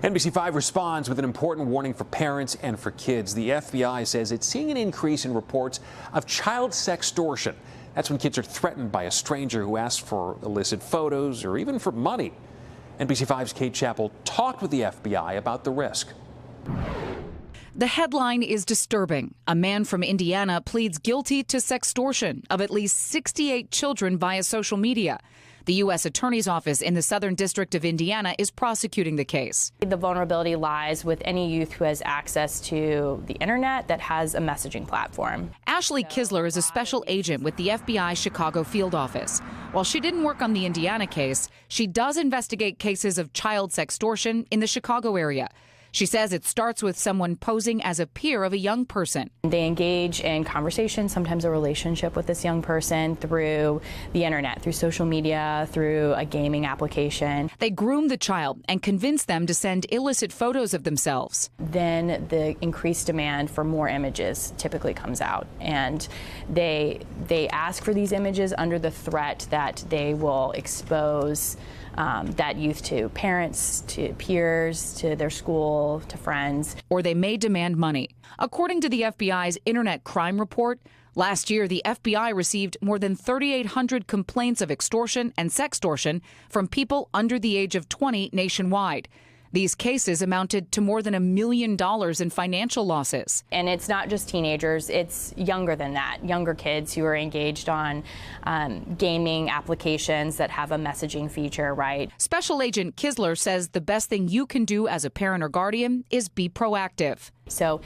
NBC5 responds with an important warning for parents and for kids. The FBI says it's seeing an increase in reports of child sextortion. That's when kids are threatened by a stranger who asks for illicit photos or even for money. NBC5's Kate Chappell talked with the FBI about the risk. The headline is disturbing. A man from Indiana pleads guilty to sextortion of at least 68 children via social media. The U.S. Attorney's Office in the Southern District of Indiana is prosecuting the case. The vulnerability lies with any youth who has access to the internet that has a messaging platform. Ashley Kisler is a special agent with the FBI Chicago field office. While she didn't work on the Indiana case, she does investigate cases of child sextortion in the Chicago area. She says it starts with someone posing as a peer of a young person. They engage in conversation, sometimes a relationship with this young person through the internet, through social media, through a gaming application. They groom the child and convince them to send illicit photos of themselves. Then the increased demand for more images typically comes out, and they ask for these images under the threat that they will expose that youth to parents, to peers, to their school, to friends. Or they may demand money. According to the FBI's Internet Crime Report, last year the FBI received more than 3,800 complaints of extortion and sextortion from people under the age of 20 nationwide. These cases amounted to more than $1 million in financial losses. And it's not just teenagers, it's younger than that, younger kids who are engaged on gaming applications that have a messaging feature, right? Special Agent Kisler says the best thing you can do as a parent or guardian is be proactive. So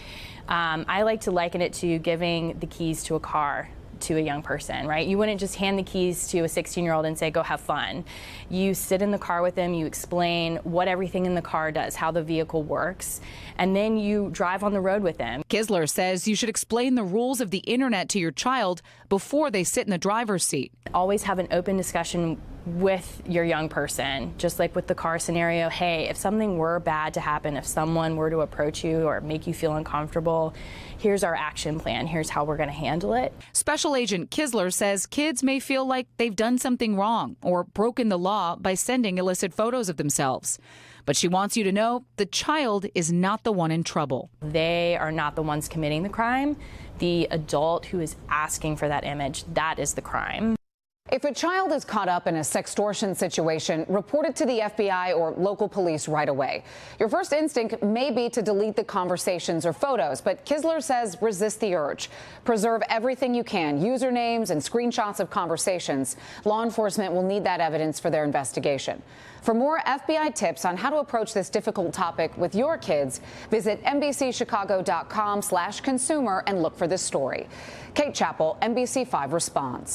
I like to liken it to giving the keys to a car to a young person, right? You wouldn't just hand the keys to a 16-year-old and say, go have fun. You sit in the car with them, you explain what everything in the car does, how the vehicle works, and then you drive on the road with them. Kisler says you should explain the rules of the internet to your child before they sit in the driver's seat. Always have an open discussion with your young person, just like with the car scenario. Hey, if something were bad to happen, if someone were to approach you or make you feel uncomfortable, here's our action plan. Here's how we're going to handle it. Special Agent Kisler says kids may feel like they've done something wrong or broken the law by sending illicit photos of themselves. But she wants you to know the child is not the one in trouble. They are not the ones committing the crime. The adult who is asking for that image, that is the crime. If a child is caught up in a sextortion situation, report it to the FBI or local police right away. Your first instinct may be to delete the conversations or photos, but Kisler says resist the urge. Preserve everything you can, usernames and screenshots of conversations. Law enforcement will need that evidence for their investigation. For more FBI tips on how to approach this difficult topic with your kids, visit NBCChicago.com/consumer and look for this story. Kate Chappell, NBC5 Response.